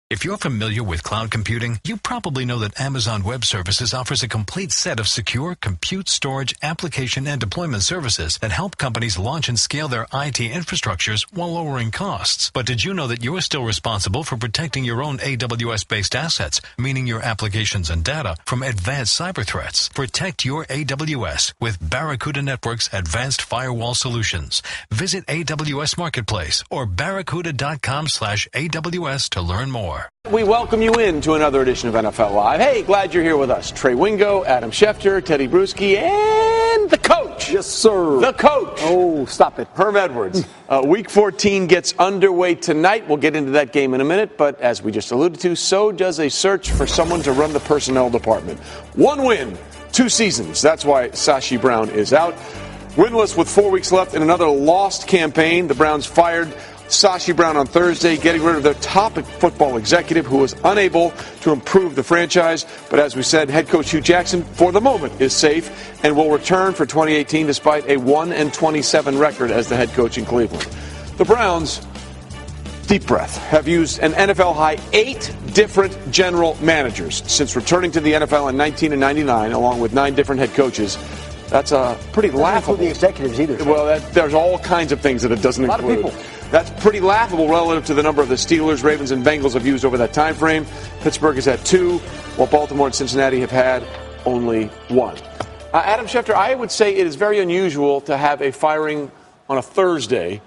If you're familiar with cloud computing, you probably know that Amazon Web Services offers a complete set of secure compute, storage, application, and deployment services that help companies launch and scale their IT infrastructures while lowering costs. But did you know that you're still responsible for protecting your own AWS-based assets, meaning your applications and data, from advanced cyber threats? Protect your AWS with Barracuda Network's advanced firewall solutions. Visit AWS Marketplace or barracuda.com/AWS to learn more. We welcome you in to another edition of NFL Live. Hey, glad you're here with us. Trey Wingo, Adam Schefter, Teddy Bruschi, and the coach. Yes, sir. The coach. Oh, stop it. Herm Edwards. Week 14 gets underway tonight. We'll get into that game in a minute, but as we just alluded to, so does a search for someone to run the personnel department. 1 win, 2 seasons. That's why Sashi Brown is out. Winless with 4 weeks left in another lost campaign. The Browns fired Sashi Brown on Thursday, getting rid of their top football executive who was unable to improve the franchise. But as we said, head coach Hugh Jackson, for the moment, is safe and will return for 2018 despite a 1-27 record as the head coach in Cleveland. The Browns, deep breath, have used an NFL-high 8 different general managers since returning to the NFL in 1999, along with 9 different head coaches. That's pretty laughable. The executives either. Well, there's all kinds of things that it doesn't include. A lot of people. That's pretty laughable relative to the number of the Steelers, Ravens, and Bengals have used over that time frame. Pittsburgh has had 2, while Baltimore and Cincinnati have had only 1. Adam Schefter, I would say it is very unusual to have a firing on a Thursday,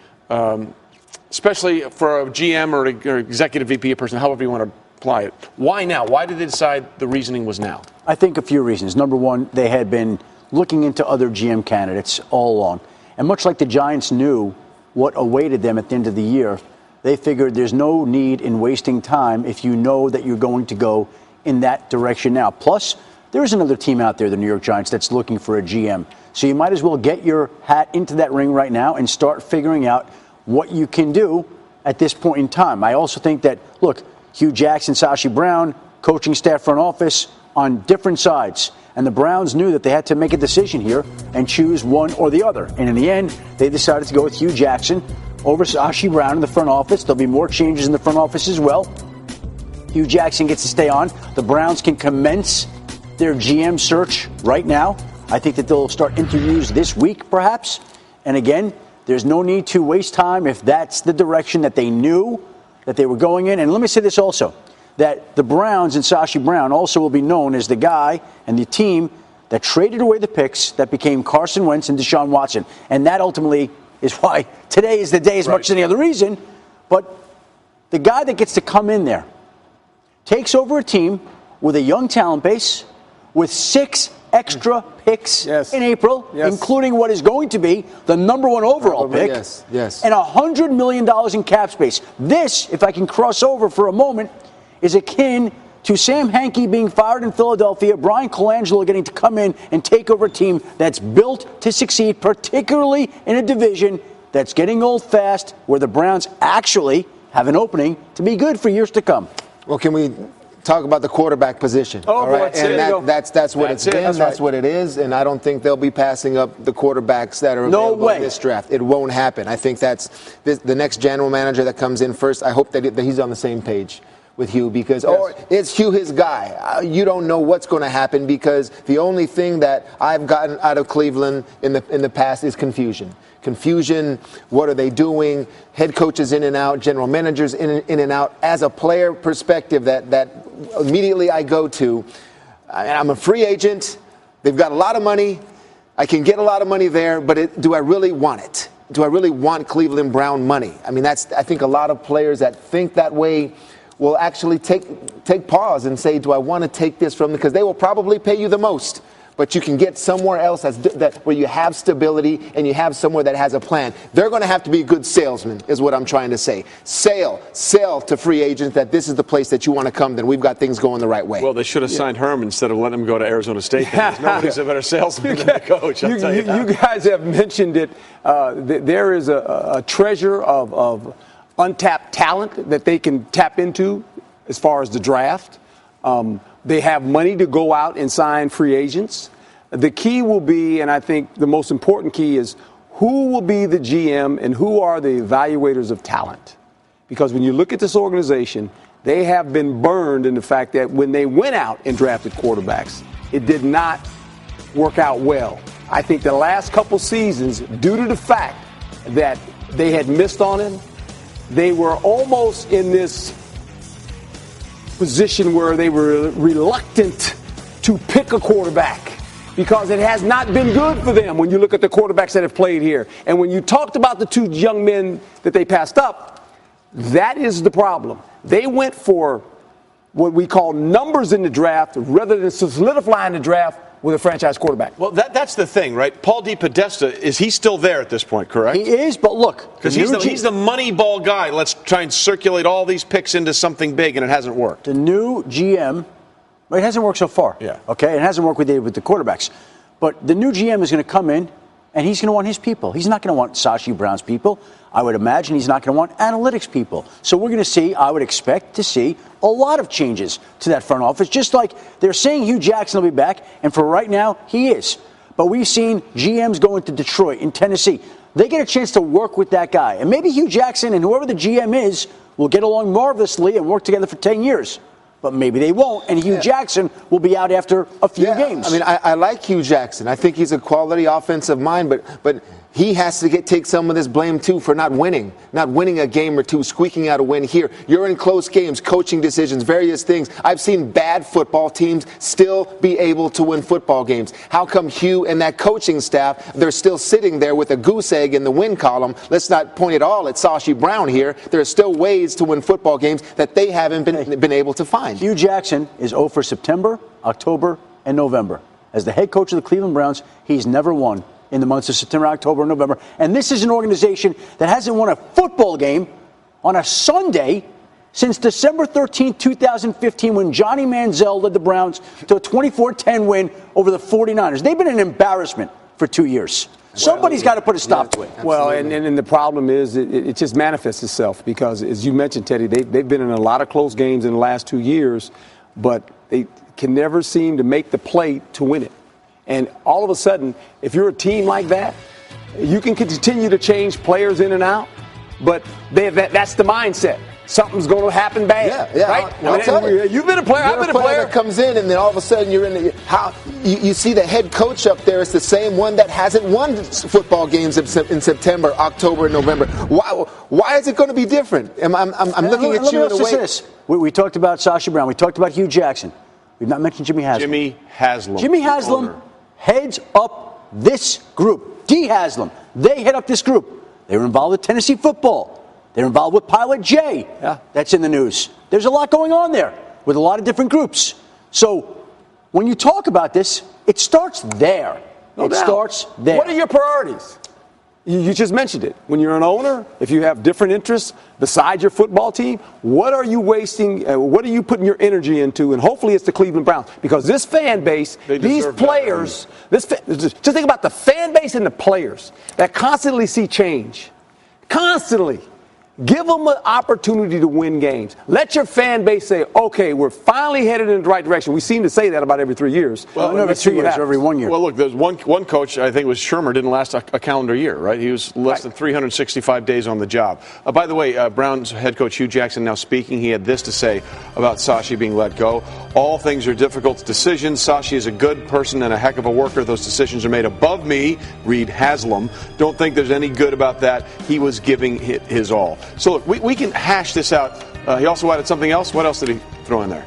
especially for a GM or executive VP, a person, however you want to apply it. Why now? Why did they decide the reasoning was now? I think a few reasons. Number one, they had been looking into other GM candidates all along. And much like the Giants knew what awaited them at the end of the year, they figured there's no need in wasting time if you know that you're going to go in that direction now. Plus, there's another team out there, the New York Giants, that's looking for a GM. So you might as well get your hat into that ring right now and start figuring out what you can do at this point in time. I also think that, look, Hugh Jackson, Sashi Brown, coaching staff, front office, on different sides. And the Browns knew that they had to make a decision here and choose one or the other. And in the end, they decided to go with Hugh Jackson over Sashi Brown in the front office. There'll be more changes in the front office as well. Hugh Jackson gets to stay on. The Browns can commence their GM search right now. I think that they'll start interviews this week, perhaps. And again, there's no need to waste time if that's the direction that they knew that they were going in. And let me say this also, that the Browns and Sashi Brown also will be known as the guy and the team that traded away the picks that became Carson Wentz and Deshaun Watson. And that ultimately is why today is the day as much as any other reason. But the guy that gets to come in there takes over a team with a young talent base, with 6 extra picks in April, including what is going to be the number 1 overall pick, and $100 million in cap space. This, if I can cross over for a moment, is akin to Sam Hanke being fired in Philadelphia, Brian Colangelo getting to come in and take over a team that's built to succeed, particularly in a division that's getting old fast, where the Browns actually have an opening to be good for years to come. Well, can we talk about the quarterback position? Oh, boy, right? That's what it's been. That's what it is. And I don't think they'll be passing up the quarterbacks that are available in this draft. It won't happen. I think that's the next general manager that comes in first. I hope that he's on the same page with Hugh, because it's Hugh his guy. You don't know what's going to happen, because the only thing that I've gotten out of Cleveland in the past is confusion. What are they doing? Head coaches in and out, general managers in and out. As a player perspective, that immediately I go to, I'm a free agent. They've got a lot of money. I can get a lot of money there, but do I really want it? Do I really want Cleveland Brown money? I mean, I think a lot of players that think that way will actually take pause and say, do I want to take this from them? Because they will probably pay you the most. But you can get somewhere else where you have stability and you have somewhere that has a plan. They're going to have to be good salesmen, is what I'm trying to say. Sell to free agents that this is the place that you want to come, then we've got things going the right way. Well, they should have signed Herm instead of letting him go to Arizona State. Nobody's a better salesman than the coach. You guys have mentioned it. There is a treasure of untapped talent that they can tap into as far as the draft. They have money to go out and sign free agents. The key will be, and I think the most important key is, who will be the GM and who are the evaluators of talent? Because when you look at this organization, they have been burned in the fact that when they went out and drafted quarterbacks, it did not work out well. I think the last couple seasons, due to the fact that they had missed on him, they were almost in this position where they were reluctant to pick a quarterback because it has not been good for them when you look at the quarterbacks that have played here. And when you talked about the two young men that they passed up, that is the problem. They went for what we call numbers in the draft rather than solidifying the draft with a franchise quarterback. Well, that's the thing, right? Paul DePodesta, is he still there at this point, correct? He is, but look. Because he's the money ball guy. Let's try and circulate all these picks into something big, and it hasn't worked. The new GM, it hasn't worked so far. Yeah. Okay, it hasn't worked with the quarterbacks. But the new GM is going to come in, and he's going to want his people. He's not going to want Sashi Brown's people. I would imagine he's not going to want analytics people. So we're going to see, I would expect to see, a lot of changes to that front office, just like they're saying Hugh Jackson will be back, and for right now, he is. But we've seen GMs go into Detroit, in Tennessee. They get a chance to work with that guy. And maybe Hugh Jackson and whoever the GM is will get along marvelously and work together for 10 years. But maybe they won't, and Hugh Jackson will be out after a few games. I mean, I like Hugh Jackson. I think he's a quality offensive mind, but he has to take some of this blame, too, for not winning a game or two, squeaking out a win here. You're in close games, coaching decisions, various things. I've seen bad football teams still be able to win football games. How come Hugh and that coaching staff, they're still sitting there with a goose egg in the win column? Let's not point it all at Sashi Brown here. There are still ways to win football games that they haven't been able to find. Hugh Jackson is 0 for September, October, and November. As the head coach of the Cleveland Browns, he's never won in the months of September, October, and November. And this is an organization that hasn't won a football game on a Sunday since December 13, 2015, when Johnny Manziel led the Browns to a 24-10 win over the 49ers. They've been an embarrassment for 2 years. Somebody's got to put a stop to it. Well, and the problem is it just manifests itself because, as you mentioned, Teddy, they've been in a lot of close games in the last 2 years, but they can never seem to make the play to win it. And all of a sudden, if you're a team like that, you can continue to change players in and out, but that's the mindset. Something's going to happen bad. Yeah. Right? You've been a player. I've been a player that comes in, and then all of a sudden you're in you see the head coach up there is the same one that hasn't won football games in September, October, and November. Why is it going to be different? I'm looking at you in a way. We talked about Sashi Brown. We talked about Hugh Jackson. We've not mentioned Jimmy Haslam. Jimmy Haslam heads up this group. D. Haslam. They head up this group. They were involved with Tennessee football. They're involved with Pilot J. That's in the news. There's a lot going on there with a lot of different groups. So when you talk about this, it starts there. It starts there. What are your priorities? You just mentioned it. When you're an owner, if you have different interests besides your football team, what are you wasting? What are you putting your energy into? And hopefully it's the Cleveland Browns. Because this fan base, these players, just think about the fan base and the players that constantly see change. Constantly. Give them an opportunity to win games. Let your fan base say, okay, we're finally headed in the right direction. We seem to say that about every 3 years. Well, every 2 years, every 1 year. Well, look, there's one coach, I think it was Shermer, didn't last a calendar year, right? He was less than 365 days on the job. By the way, Browns head coach Hugh Jackson now speaking. He had this to say about Sashi being let go. All things are difficult decisions. Sashi is a good person and a heck of a worker. Those decisions are made above me, Reed Haslam. Don't think there's any good about that. He was giving his all. So look, we can hash this out. He also added something else. What else did he throw in there?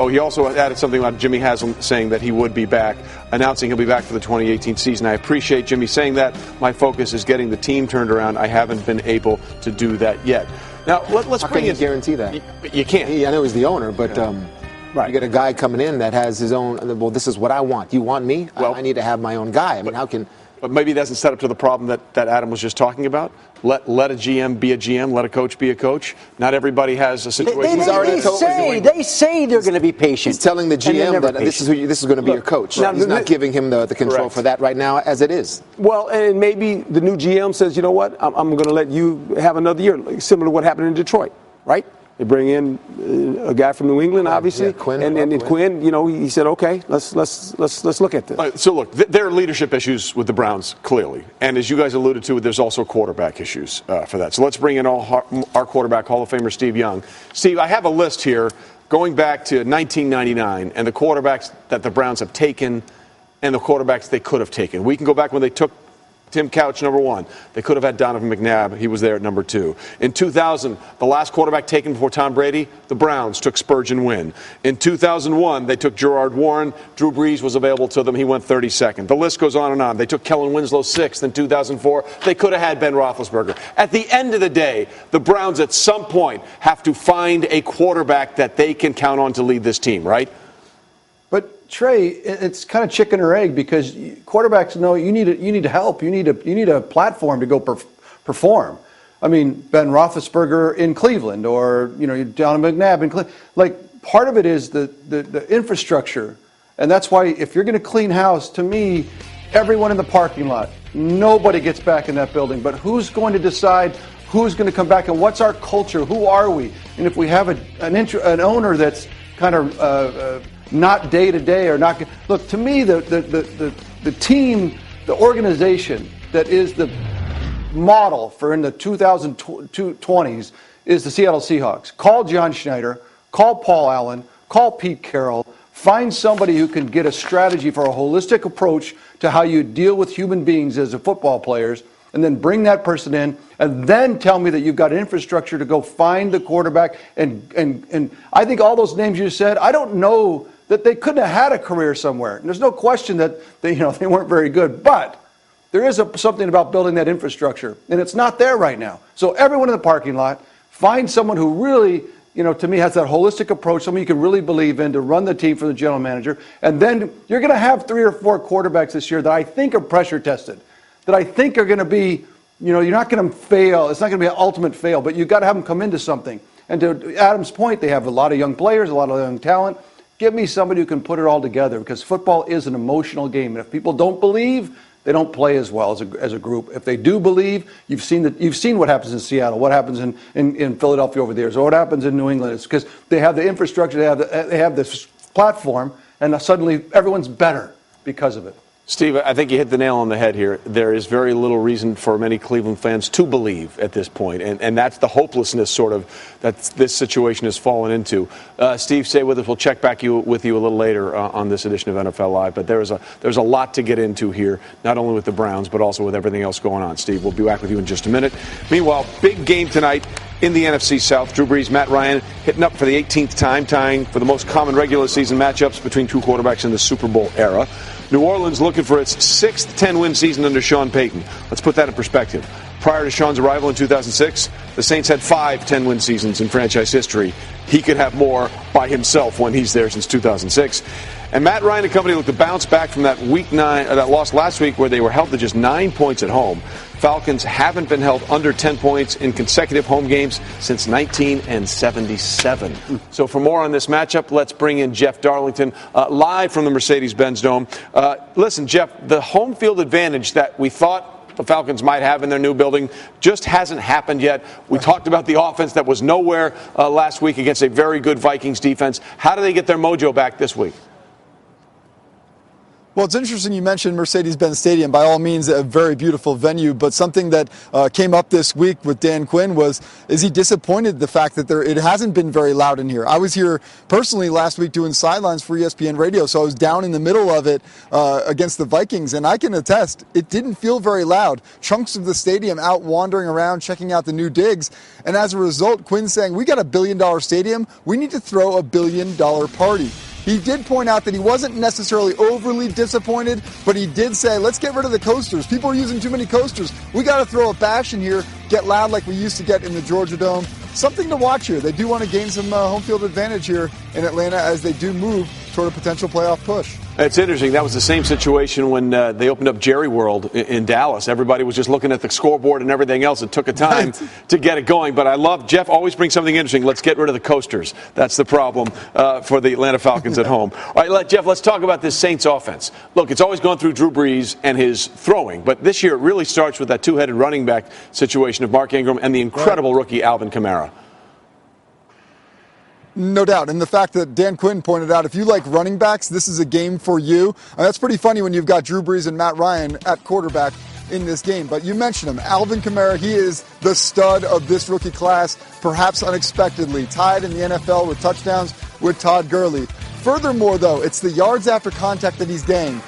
He also added something about Jimmy Haslam saying that he would be back, announcing he'll be back for the 2018 season. I appreciate Jimmy saying that. My focus is getting the team turned around. I haven't been able to do that yet. Now, let's bring in. Guarantee that? You can't. I know he's the owner, but you get a guy coming in that has his own. Well, this is what I want. You want me? Well, I need to have my own guy. I mean, how can? But maybe that's set up to the problem that Adam was just talking about. Let a GM be a GM. Let a coach be a coach. Not everybody has a situation. They say they're going to be patient. He's telling the GM that this is going to be your coach. Now, he's not giving him the control for that right now as it is. Well, and maybe the new GM says, you know what, I'm going to let you have another year, similar to what happened in Detroit, right? They bring in a guy from New England, obviously, Quinn, and Quinn. He said, "Okay, let's look at this." So look, there are leadership issues with the Browns, clearly, and as you guys alluded to, there's also quarterback issues for that. So let's bring in our quarterback, Hall of Famer Steve Young. Steve, I have a list here going back to 1999 and the quarterbacks that the Browns have taken and the quarterbacks they could have taken. We can go back when they took Tim Couch, number 1. They could have had Donovan McNabb. He was there at number 2. In 2000, the last quarterback taken before Tom Brady, the Browns took Spurgeon Wynn. In 2001, they took Gerard Warren. Drew Brees was available to them. He went 32nd. The list goes on and on. They took Kellen Winslow 6th in 2004. They could have had Ben Roethlisberger. At the end of the day, the Browns at some point have to find a quarterback that they can count on to lead this team, right? But Trey, it's kind of chicken or egg because quarterbacks know you need help. You need a platform to go perform. I mean, Ben Roethlisberger in Cleveland, or Donovan McNabb in Cleveland. Like, part of it is the infrastructure, and that's why if you're going to clean house, to me, everyone in the parking lot, nobody gets back in that building. But who's going to decide who's going to come back and what's our culture? Who are we? And if we have an owner that's kind of not day to day or not. Look, to me, the team, the organization that is the model for in the 2020s is the Seattle Seahawks. Call John Schneider, call Paul Allen, call Pete Carroll. Find somebody who can get a strategy for a holistic approach to how you deal with human beings as a football players, and then bring that person in, and then tell me that you've got infrastructure to go find the quarterback. And I think all those names you said, I don't know that they couldn't have had a career somewhere. And there's no question that they weren't very good, but there is something about building that infrastructure, and it's not there right now. So everyone in the parking lot, find someone who really, to me, has that holistic approach, someone you can really believe in to run the team for the general manager, and then you're going to have 3 or 4 quarterbacks this year that I think are pressure tested, that I think are going to be, you're not going to fail. It's not going to be an ultimate fail, but you've got to have them come into something. And to Adam's point, they have a lot of young players, a lot of young talent. Give me somebody who can put it all together, because football is an emotional game. And if people don't believe, they don't play as well as a group. If they do believe, you've seen what happens in Seattle, what happens in Philadelphia over there, or what happens in New England. It's because they have the infrastructure, they have this platform, and suddenly everyone's better because of it. Steve, I think you hit the nail on the head here. There is very little reason for many Cleveland fans to believe at this point, and that's the hopelessness sort of that this situation has fallen into. Steve, stay with us. We'll check back with you a little later on this edition of NFL Live, but there's a lot to get into here, not only with the Browns, but also with everything else going on. Steve, we'll be back with you in just a minute. Meanwhile, big game tonight in the NFC South. Drew Brees, Matt Ryan hitting up for the 18th time, tying for the most common regular season matchups between two quarterbacks in the Super Bowl era. New Orleans looking for its 6th 10-win season under Sean Payton. Let's put that in perspective. Prior to Sean's arrival in 2006, the Saints had 5 10-win seasons in franchise history. He could have more by himself when he's there since 2006. And Matt Ryan and company look to bounce back from that that loss last week where they were held to just 9 points at home. Falcons haven't been held under 10 points in consecutive home games since 1977. So for more on this matchup, let's bring in Jeff Darlington live from the Mercedes-Benz Dome. Listen, Jeff, the home field advantage that we thought the Falcons might have in their new building just hasn't happened yet. We talked about the offense that was nowhere last week against a very good Vikings defense. How do they get their mojo back this week? Well, it's interesting you mentioned Mercedes-Benz Stadium. By all means, a very beautiful venue. But something that came up this week with Dan Quinn is he disappointed the fact that it hasn't been very loud in here. I was here personally last week doing sidelines for ESPN Radio, so I was down in the middle of it against the Vikings, and I can attest it didn't feel very loud. Chunks of the stadium out wandering around, checking out the new digs, and as a result, Quinn's saying, we got $1 billion stadium, we need to throw $1 billion party. He did point out that he wasn't necessarily overly disappointed, but he did say, let's get rid of the coasters. People are using too many coasters. We got to throw a bash in here, get loud like we used to get in the Georgia Dome. Something to watch here. They do want to gain some home field advantage here in Atlanta as they do move toward a potential playoff push. It's interesting. That was the same situation when they opened up Jerry World in Dallas. Everybody was just looking at the scoreboard and everything else. It took a time to get it going. But I love Jeff always brings something interesting. Let's get rid of the coasters. That's the problem for the Atlanta Falcons at home. All right, Jeff, let's talk about this Saints offense. Look, it's always gone through Drew Brees and his throwing. But this year it really starts with that two-headed running back situation of Mark Ingram and the incredible rookie Alvin Kamara. No doubt. And the fact that Dan Quinn pointed out, if you like running backs, this is a game for you. That's pretty funny when you've got Drew Brees and Matt Ryan at quarterback in this game. But you mentioned him. Alvin Kamara, he is the stud of this rookie class, perhaps unexpectedly. Tied in the NFL with touchdowns with Todd Gurley. Furthermore, though, it's the yards after contact that he's gained.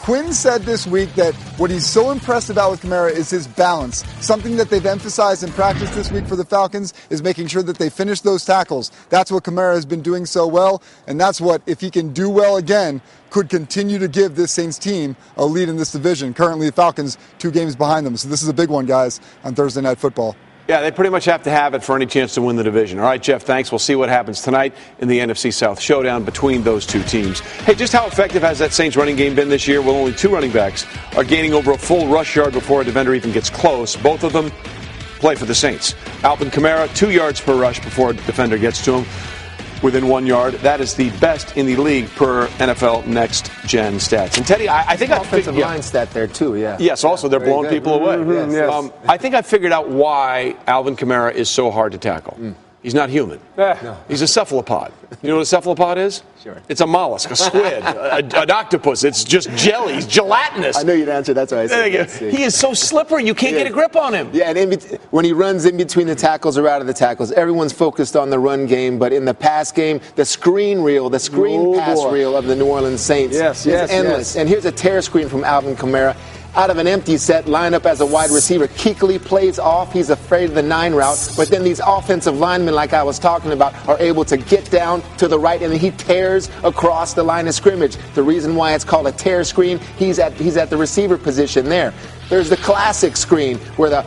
Quinn said this week that what he's so impressed about with Kamara is his balance. Something that they've emphasized in practice this week for the Falcons is making sure that they finish those tackles. That's what Kamara has been doing so well, and that's what, if he can do well again, could continue to give this Saints team a lead in this division. Currently, the Falcons 2 games behind them, so this is a big one, guys, on Thursday Night Football. Yeah, they pretty much have to have it for any chance to win the division. All right, Jeff, thanks. We'll see what happens tonight in the NFC South showdown between those 2 teams. Hey, just how effective has that Saints running game been this year? Well, only 2 running backs are gaining over a full rush yard before a defender even gets close. Both of them play for the Saints. Alvin Kamara, 2 yards per rush before a defender gets to him. Within 1 yard. That is the best in the league per NFL Next Gen stats. And Teddy, I think offensive line stat there too. Yeah. Yes. Also, they're blowing people away. Mm-hmm. Yes. I think I figured out why Alvin Kamara is so hard to tackle. He's not human. No. He's a cephalopod. You know what a cephalopod is? Sure. It's a mollusk, a squid, an octopus. It's just jelly. He's gelatinous. I know you'd answer. That's why I said. He is so slippery. You can't get a grip on him. Yeah, and when he runs in between the tackles or out of the tackles, everyone's focused on the run game. But in the pass game, the screen pass reel of the New Orleans Saints is endless. And here's a tear screen from Alvin Kamara. Out of an empty set, line up as a wide receiver. Kuechly plays off. He's afraid of the 9 route. But then these offensive linemen, like I was talking about, are able to get down to the right, and then he tears across the line of scrimmage. The reason why it's called a tear screen, he's at the receiver position there. There's the classic screen where the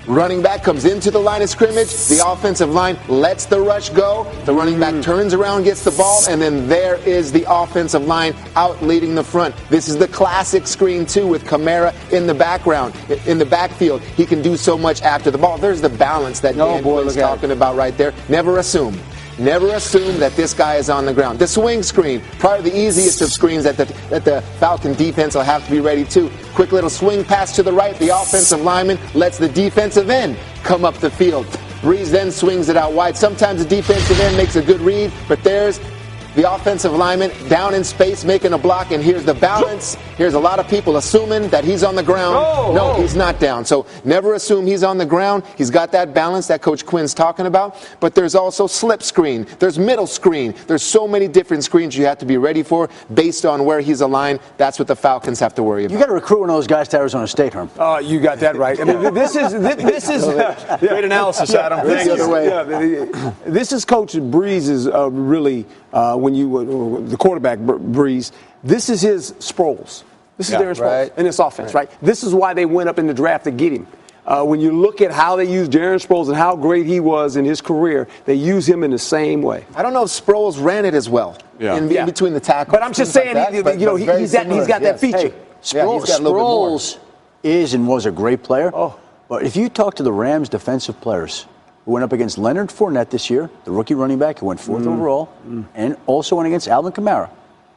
running back comes into the line of scrimmage. The offensive line lets the rush go. The running back turns around, gets the ball, and then there is the offensive line out leading the front. This is the classic screen, too, with Kamara in the background, in the backfield. He can do so much after the ball. There's the balance that Dan Quinn's talking about right there. Never assume that this guy is on the ground. The swing screen, probably the easiest of screens that the Falcon defense will have to be ready to. Quick little swing pass to the right. The offensive lineman lets the defensive end come up the field. Brees then swings it out wide. Sometimes the defensive end makes a good read, but there's the offensive lineman down in space making a block, and here's the balance. Here's a lot of people assuming that he's on the ground. No, he's not down. So never assume he's on the ground. He's got that balance that Coach Quinn's talking about. But there's also slip screen. There's middle screen. There's so many different screens you have to be ready for based on where he's aligned. That's what the Falcons have to worry about. You got to recruit one of those guys to Arizona State, Herm. You got that right. I mean, this is great analysis, Adam. This is Coach Brees' really. The quarterback, Brees, this is his Sproles. This is Darren Sproles in this offense, right? This is why they went up in the draft to get him. When you look at how they use Darren Sproles and how great he was in his career, they use him in the same way. I don't know if Sproles ran it as well in between the tackles. But I'm just saying, he's got that feature. Hey, Sproles is and was a great player. But if you talk to the Rams defensive players who went up against Leonard Fournette this year, the rookie running back who went 4th overall, and also went against Alvin Kamara,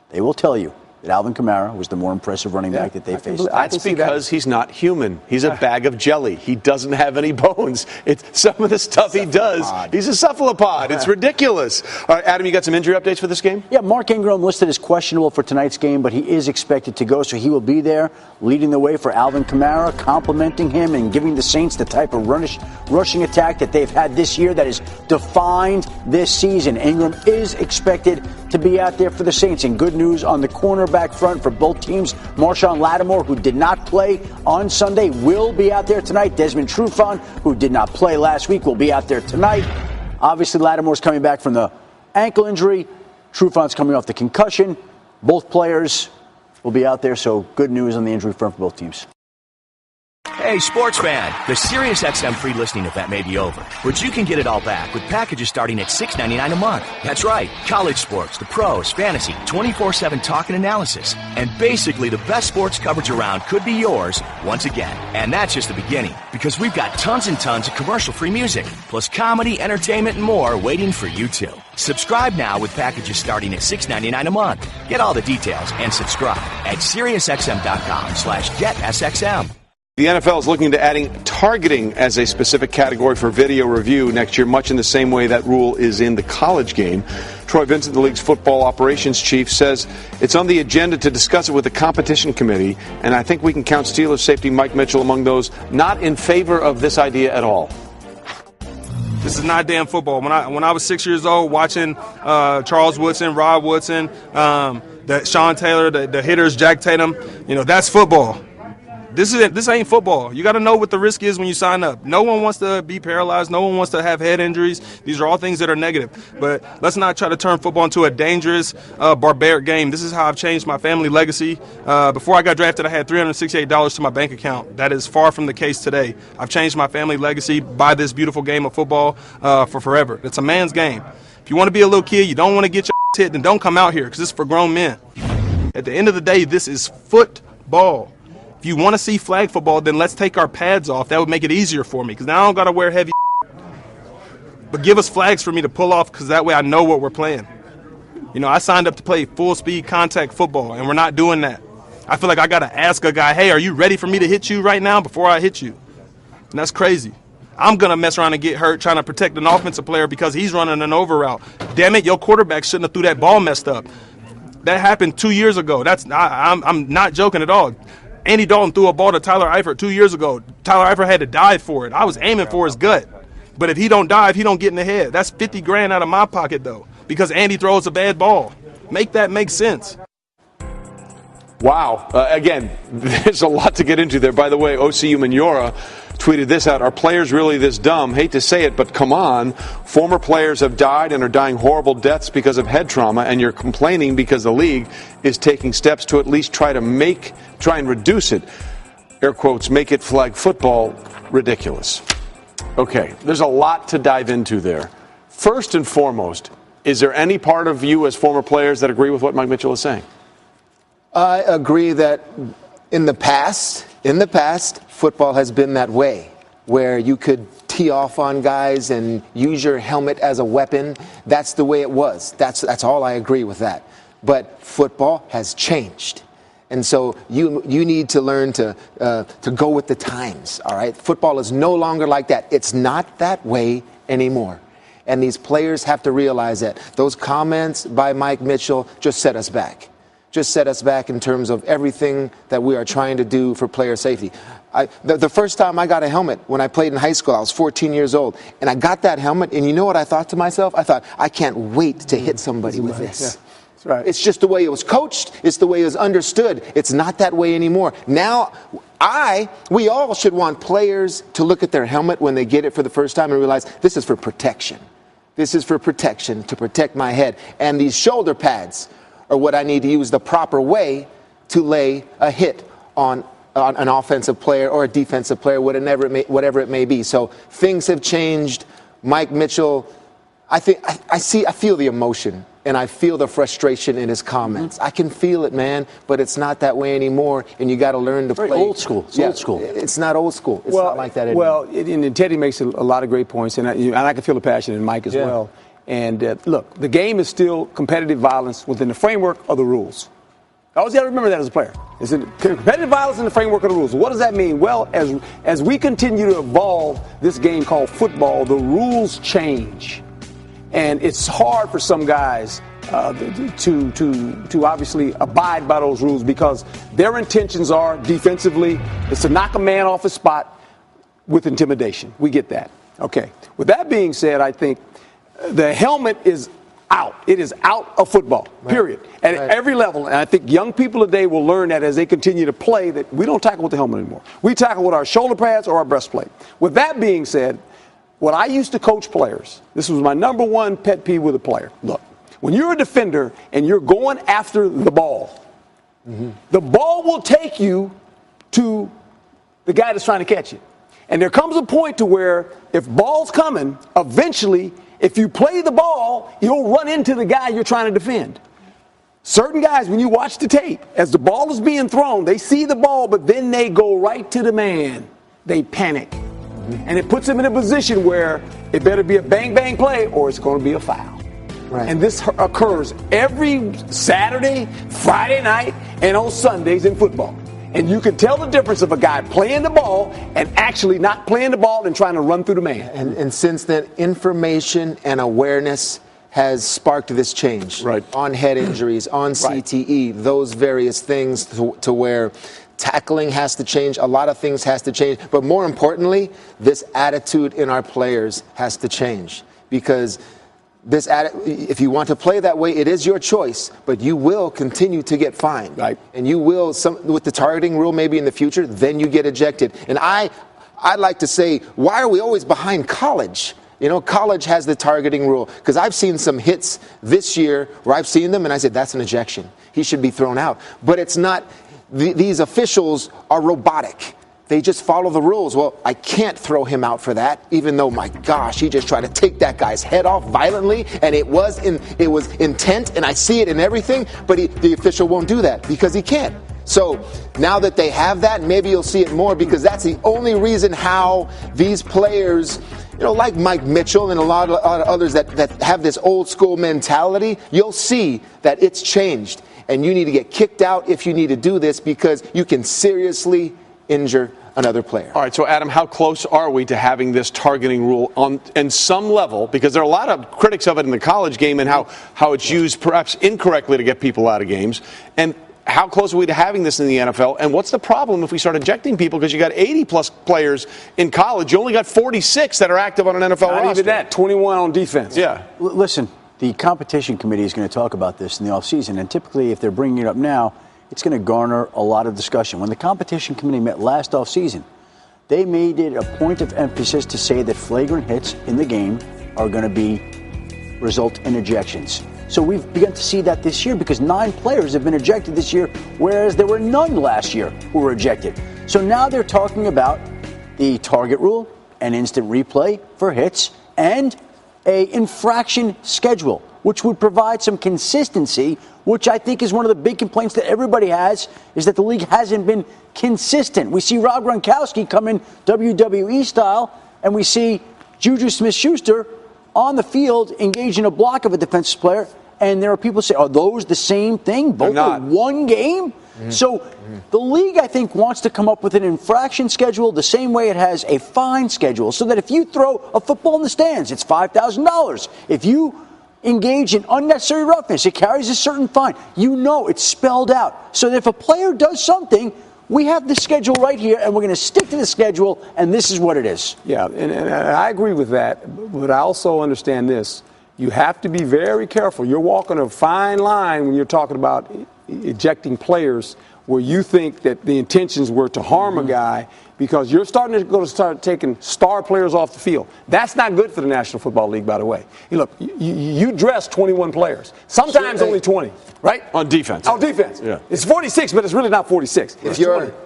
they will tell you that Alvin Kamara was the more impressive running back that they faced. That's because he's not human. He's a bag of jelly. He doesn't have any bones. It's some of the stuff he does. He's a cephalopod. It's ridiculous. All right, Adam, you got some injury updates for this game? Yeah, Mark Ingram listed as questionable for tonight's game, but he is expected to go, so he will be there leading the way for Alvin Kamara, complimenting him and giving the Saints the type of rushing attack that they've had this year that has defined this season. Ingram is expected to be out there for the Saints. And good news on the cornerback front for both teams. Marshawn Lattimore, who did not play on Sunday, will be out there tonight. Desmond Trufant, who did not play last week, will be out there tonight. Obviously, Lattimore's coming back from the ankle injury. Trufant's coming off the concussion. Both players will be out there, so good news on the injury front for both teams. Hey, sports fan, the SiriusXM free listening event may be over, but you can get it all back with packages starting at $6.99 a month. That's right, college sports, the pros, fantasy, 24/7 talk and analysis, and basically the best sports coverage around could be yours once again. And that's just the beginning, because we've got tons and tons of commercial-free music, plus comedy, entertainment, and more waiting for you too. Subscribe now with packages starting at $6.99 a month. Get all the details and subscribe at SiriusXM.com/GetSXM. The NFL is looking to adding targeting as a specific category for video review next year, much in the same way that rule is in the college game. Troy Vincent, the league's football operations chief, says it's on the agenda to discuss it with the competition committee, and I think we can count Steelers safety Mike Mitchell among those not in favor of this idea at all. This is not damn football. When I was 6 years old watching Charles Woodson, Rod Woodson, Sean Taylor, the hitters, Jack Tatum, that's football. This ain't football. You got to know what the risk is when you sign up. No one wants to be paralyzed. No one wants to have head injuries. These are all things that are negative. But let's not try to turn football into a dangerous, barbaric game. This is how I've changed my family legacy. Before I got drafted, I had $368 to my bank account. That is far from the case today. I've changed my family legacy by this beautiful game of football for forever. It's a man's game. If you want to be a little kid, you don't want to get your hit, then don't come out here because it's for grown men. At the end of the day, this is football. If you want to see flag football, then let's take our pads off. That would make it easier for me because now I don't got to wear heavy. But give us flags for me to pull off because that way I know what we're playing. I signed up to play full-speed contact football, and we're not doing that. I feel like I got to ask a guy, hey, are you ready for me to hit you right now before I hit you? And that's crazy. I'm going to mess around and get hurt trying to protect an offensive player because he's running an over route. Damn it, your quarterback shouldn't have threw that ball messed up. That happened 2 years ago. I'm not joking at all. Andy Dalton threw a ball to Tyler Eifert 2 years ago. Tyler Eifert had to dive for it. I was aiming for his gut. But if he don't dive, he don't get in the head. That's $50,000 out of my pocket, though, because Andy throws a bad ball. Make that make sense. Wow. Again, there's a lot to get into there. By the way, OCU Manura tweeted this out. Are players really this dumb? Hate to say it, but come on. Former players have died and are dying horrible deaths because of head trauma, and you're complaining because the league is taking steps to at least try and reduce it. Air quotes, make it flag football ridiculous. Okay, there's a lot to dive into there. First and foremost, is there any part of you as former players that agree with what Mike Mitchell is saying? I agree that in the past, football has been that way, where you could tee off on guys and use your helmet as a weapon. That's the way it was. That's all I agree with that. But football has changed. And so you need to learn to go with the times, all right? Football is no longer like that. It's not that way anymore. And these players have to realize that. Those comments by Mike Mitchell just set us back. Just set us back in terms of everything that we are trying to do for player safety. The first time I got a helmet when I played in high school, I was 14 years old. And I got that helmet, and you know what I thought to myself? I thought, I can't wait to hit somebody with this. Yeah. That's right. It's just the way it was coached. It's the way it was understood. It's not that way anymore. Now, we all should want players to look at their helmet when they get it for the first time and realize this is for protection. This is for protection, to protect my head. And these shoulder pads are what I need to use the proper way to lay a hit on an offensive player or a defensive player, whatever it may be. So things have changed. Mike Mitchell, I feel the emotion and I feel the frustration in his comments. I can feel it, man, but it's not that way anymore, and you got to learn to play. Old school. It's old school. It's not old school. It's not like that anymore. Well, and Teddy makes a lot of great points, and I can feel the passion in Mike as well. And look, the game is still competitive violence within the framework of the rules. I always got to remember that as a player. It's competitive violence in the framework of the rules. What does that mean? Well, as we continue to evolve this game called football, the rules change. And it's hard for some guys to obviously abide by those rules because their intentions are defensively is to knock a man off his spot with intimidation. We get that. Okay. With that being said, I think the helmet is out. It is out of football, period. At every level. And I think young people today will learn that as they continue to play that we don't tackle with the helmet anymore. We tackle with our shoulder pads or our breastplate. With that being said, when I used to coach players, this was my number one pet peeve with a player. Look, when you're a defender and you're going after the ball, the ball will take you to the guy that's trying to catch it. And there comes a point to where if ball's coming, eventually, if you play the ball, you'll run into the guy you're trying to defend. Certain guys, when you watch the tape, as the ball is being thrown, they see the ball, but then they go right to the man. They panic. And it puts them in a position where it better be a bang-bang play or it's going to be a foul. Right. And this occurs every Saturday, Friday night, and on Sundays in football. And you can tell the difference of a guy playing the ball and actually not playing the ball and trying to run through the man. And since then, information and awareness has sparked this change on head injuries, on CTE, those various things to where tackling has to change. A lot of things has to change. But more importantly, this attitude in our players has to change, because if you want to play that way, it is your choice, but you will continue to get fined. And you will, with the targeting rule maybe in the future, then you get ejected. And I'd like to say, why are we always behind college? You know, college has the targeting rule, because I've seen some hits this year where I've seen them and I said, that's an ejection. He should be thrown out. But it's not. These officials are robotic. They just follow the rules. Well, I can't throw him out for that, even though, my gosh, he just tried to take that guy's head off violently, and it was intent, and I see it in everything, but the official won't do that because he can't. So now that they have that, maybe you'll see it more, because that's the only reason how these players, like Mike Mitchell and a lot of others that have this old school mentality, you'll see that it's changed. And you need to get kicked out if you need to do this, because you can seriously injure another player. All right, so Adam, how close are we to having this targeting rule on some level? Because there are a lot of critics of it in the college game and how it's used perhaps incorrectly to get people out of games. And how close are we to having this in the NFL? And what's the problem if we start ejecting people? Because you got 80-plus players in college. You only got 46 that are active on an NFL roster. Not even that, 21 on defense. Yeah. Listen, the competition committee is going to talk about this in the offseason, and typically if they're bringing it up now, it's going to garner a lot of discussion. When the competition committee met last offseason, they made it a point of emphasis to say that flagrant hits in the game are going to result in ejections. So we've begun to see that this year, because 9 players have been ejected this year, whereas there were none last year who were ejected. So now they're talking about the target rule, an instant replay for hits, and a infraction schedule, which would provide some consistency, which I think is one of the big complaints that everybody has, is that the league hasn't been consistent. We see Rob Gronkowski come in WWE style, and we see Juju Smith-Schuster on the field engage in a block of a defensive player, and there are people who say, are those the same thing? Both are one game? So the league, I think, wants to come up with an infraction schedule the same way it has a fine schedule, so that if you throw a football in the stands, it's $5,000. If you engage in unnecessary roughness, it carries a certain fine. It's spelled out. So that if a player does something, we have the schedule right here, and we're going to stick to the schedule, and this is what it is. Yeah, and I agree with that, but I also understand this. You have to be very careful. You're walking a fine line when you're talking about ejecting players where you think that the intentions were to harm a guy, because you're starting to start taking star players off the field. That's not good for the National Football League, by the way. Look, you dress 21 players, sometimes only 20, right? On defense. On defense. Yeah. It's 46, but it's really not 46.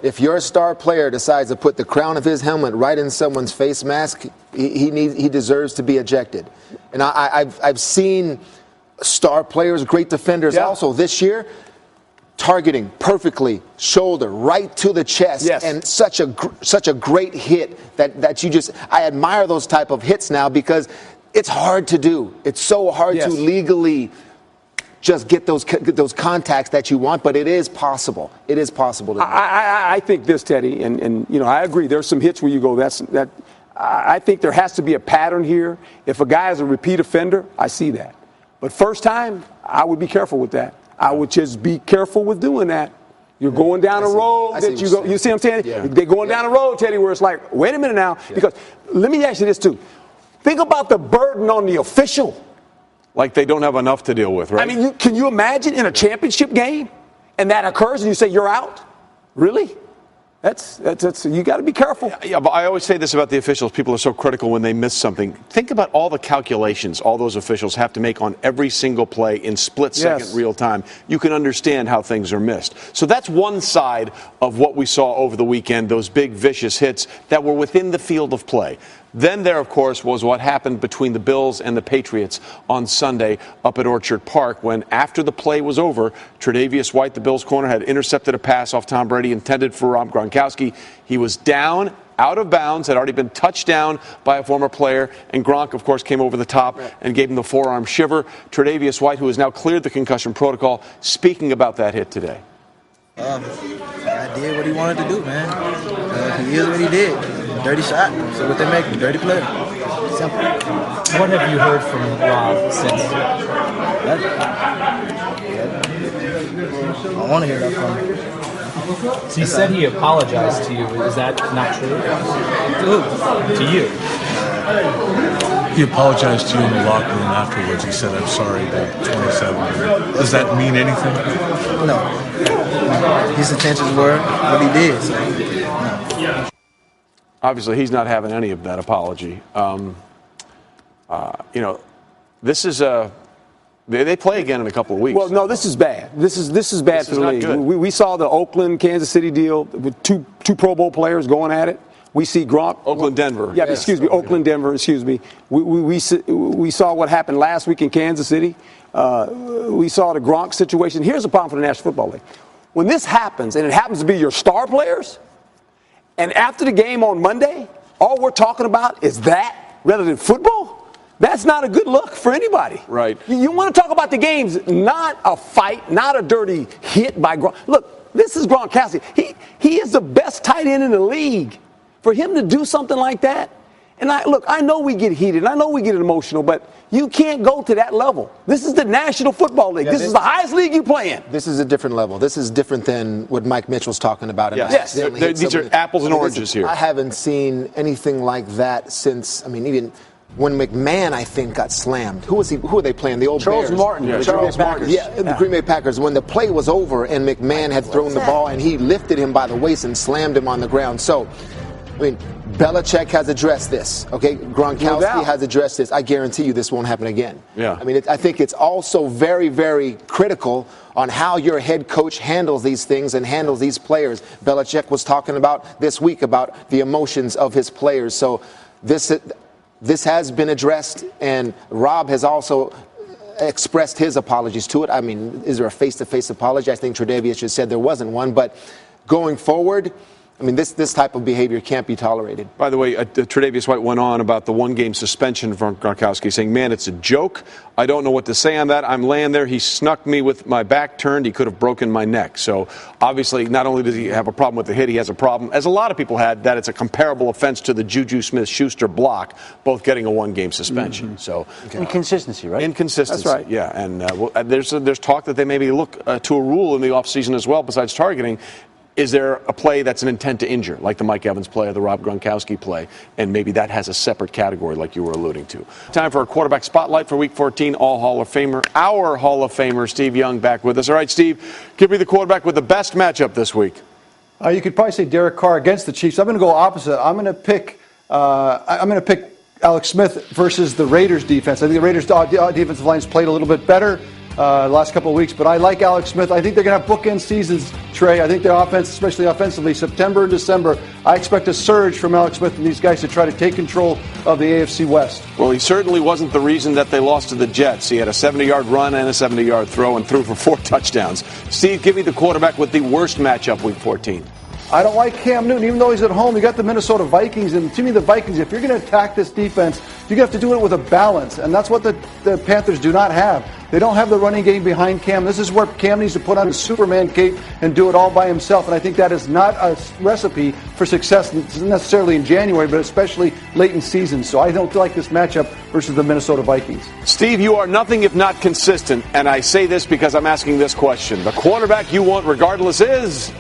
If your star player decides to put the crown of his helmet right in someone's face mask, he deserves to be ejected. And I've seen star players, great defenders also this year, targeting perfectly, shoulder right to the chest, and such a great hit that you just, I admire those type of hits now, because it's hard to do. It's so hard to legally just get those contacts that you want, but it is possible. It is possible to do. I think this, Teddy, and I agree. There's some hits where you go, that. I think there has to be a pattern here. If a guy is a repeat offender, I see that. But first time, I would be careful with that. I would just be careful with doing that. You're going down a road that you go. You see what I'm saying? Yeah. They're going down a road, Teddy, where it's like, wait a minute now. Yeah. Because let me ask you this too. Think about the burden on the official. Like they don't have enough to deal with, right? I mean, can you imagine in a championship game and that occurs and you say you're out? Really? That's you got to be careful. Yeah, but I always say this about the officials. People are so critical when they miss something. Think about all the calculations all those officials have to make on every single play in split-second real time. You can understand how things are missed. So that's one side of what we saw over the weekend, those big, vicious hits that were within the field of play. Then there, of course, was what happened between the Bills and the Patriots on Sunday up at Orchard Park when, after the play was over, Tre'Davious White, the Bills corner, had intercepted a pass off Tom Brady intended for Rob Gronkowski. He was down, out of bounds, had already been touched down by a former player, and Gronk, of course, came over the top and gave him the forearm shiver. Tre'Davious White, who has now cleared the concussion protocol, speaking about that hit today. I did what he wanted to do, man. He is what he did. Dirty shot. So what they make him, dirty player. Simple. What have you heard from Rob since? I want to hear that from him. So he said he apologized to you. Is that not true? To you. He apologized to you in the locker room afterwards. He said, "I'm sorry, the 27." Does that mean anything? No. His intentions were what he did. So, no. Obviously, he's not having any of that apology. This is a. They play again in a couple of weeks. Well, no, this is bad. This is bad for the league. We saw the Oakland, Kansas City deal with two Pro Bowl players going at it. We see Gronk. Oakland, Denver. Yeah, yes. Excuse me. Oakland, Denver. Excuse me. We saw what happened last week in Kansas City. We saw the Gronk situation. Here's the problem for the National Football League. When this happens, and it happens to be your star players, and after the game on Monday, all we're talking about is that rather than football, that's not a good look for anybody. Right. You want to talk about the games, not a fight, not a dirty hit by Gronk. Look, this is Gronkowski. He is the best tight end in the league. For him to do something like that, and I know we get heated, I know we get emotional, but you can't go to that level. This is the National Football League. This is the highest league you play in. This is a different level. This is different than what Mike Mitchell's talking about. Yes. These are apples and oranges here. I haven't seen anything like that since, even when McMahon, I think, got slammed. Who were they playing? The old Charles Bears. Martin. Yeah, Charles Martin. The Green Bay Packers. When the play was over and McMahon had thrown the ball and he lifted him by the waist and slammed him on the ground. So, Belichick has addressed this, okay? Gronkowski has addressed this. I guarantee you this won't happen again. Yeah. I think it's also very, very critical on how your head coach handles these things and handles these players. Belichick was talking about this week about the emotions of his players. So this has been addressed, and Rob has also expressed his apologies to it. Is there a face-to-face apology? I think Tre'Davious just said there wasn't one, but going forward, this type of behavior can't be tolerated. By the way, Tre'Davious White went on about the one-game suspension from Gronkowski, saying, "Man, it's a joke. I don't know what to say on that. I'm laying there. He snuck me with my back turned. He could have broken my neck." So, obviously, not only does he have a problem with the hit, he has a problem, as a lot of people had, that it's a comparable offense to the Juju Smith-Schuster block, both getting a one-game suspension. Mm-hmm. So, inconsistency, right? Inconsistency. That's right. Yeah, and there's talk that they maybe look to a rule in the offseason as well, besides targeting. Is there a play that's an intent to injure, like the Mike Evans play or the Rob Gronkowski play? And maybe that has a separate category like you were alluding to. Time for a quarterback spotlight for Week 14, all Hall of Famer. Our Hall of Famer, Steve Young, back with us. All right, Steve, give me the quarterback with the best matchup this week. You could probably say Derek Carr against the Chiefs. I'm going to go opposite. I'm going to pick Alex Smith versus the Raiders defense. I think the Raiders defensive line's played a little bit better the last couple of weeks, but I like Alex Smith. I think they're going to have bookend seasons, Trey. I think their offense, especially offensively, September and December, I expect a surge from Alex Smith and these guys to try to take control of the AFC West. Well, he certainly wasn't the reason that they lost to the Jets. He had a 70-yard run and a 70-yard throw and threw for 4 touchdowns. Steve, give me the quarterback with the worst matchup Week 14. I don't like Cam Newton, even though he's at home. You got the Minnesota Vikings, and to me, the Vikings, if you're going to attack this defense, you have to do it with a balance, and that's what the Panthers do not have. They don't have the running game behind Cam. This is where Cam needs to put on his Superman cape and do it all by himself, and I think that is not a recipe for success necessarily in January, but especially late in season. So I don't like this matchup versus the Minnesota Vikings. Steve, you are nothing if not consistent, and I say this because I'm asking this question. The quarterback you want regardless is...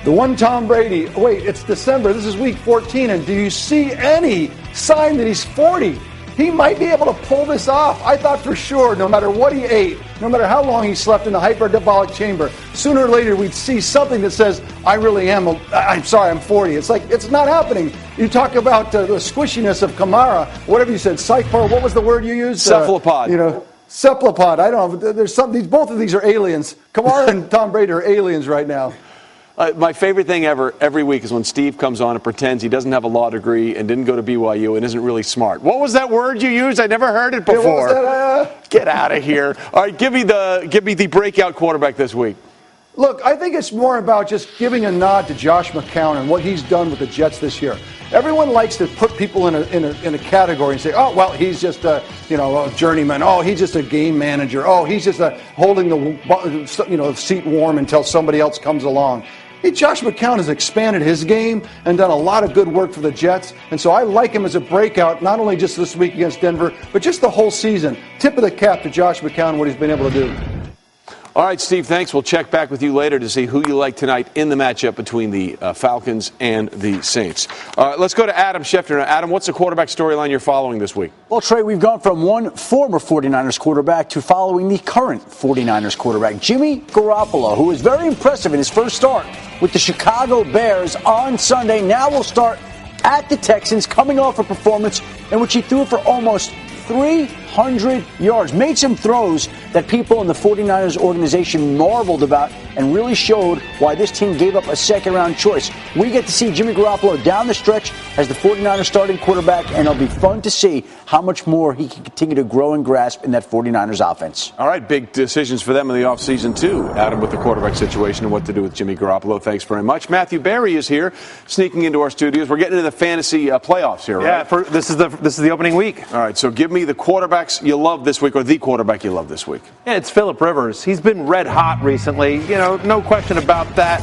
The one Tom Brady. Wait, it's December. This is Week 14, and do you see any sign that he's 40? He might be able to pull this off. I thought for sure, no matter what he ate, no matter how long he slept in the hyperbolic chamber, sooner or later we'd see something that says, I'm 40. It's like, it's not happening. You talk about the squishiness of Kamara, whatever you said, psycho, what was the word you used? Cephalopod. Cephalopod. I don't know. There's something. Both of these are aliens. Kamara and Tom Brady are aliens right now. My favorite thing ever, every week, is when Steve comes on and pretends he doesn't have a law degree and didn't go to BYU and isn't really smart. What was that word you used? I never heard it before. Get out of here. All right, give me the breakout quarterback this week. Look, I think it's more about just giving a nod to Josh McCown and what he's done with the Jets this year. Everyone likes to put people in a category and say, oh, well, he's just a journeyman. Oh, he's just a game manager. Oh, he's just holding the seat warm until somebody else comes along. Josh McCown has expanded his game and done a lot of good work for the Jets. And so I like him as a breakout, not only just this week against Denver, but just the whole season. Tip of the cap to Josh McCown, what he's been able to do. All right, Steve, thanks. We'll check back with you later to see who you like tonight in the matchup between the Falcons and the Saints. Let's go to Adam Schefter. Now, Adam, what's the quarterback storyline you're following this week? Well, Trey, we've gone from one former 49ers quarterback to following the current 49ers quarterback, Jimmy Garoppolo, who was very impressive in his first start with the Chicago Bears on Sunday. Now we'll start at the Texans, coming off a performance in which he threw for almost 300 yards, made some throws that people in the 49ers organization marveled about and really showed why this team gave up a second-round choice. We get to see Jimmy Garoppolo down the stretch as the 49ers starting quarterback, and it'll be fun to see how much more he can continue to grow and grasp in that 49ers offense. All right, big decisions for them in the offseason, too, Adam, with the quarterback situation and what to do with Jimmy Garoppolo. Thanks very much. Matthew Berry is here, sneaking into our studios. We're getting into the fantasy playoffs here, right? Yeah, this is the opening week. All right, so give me the quarterbacks you love this week, or the quarterback you love this week. Yeah, it's Phillip Rivers. He's been red hot recently. No question about that.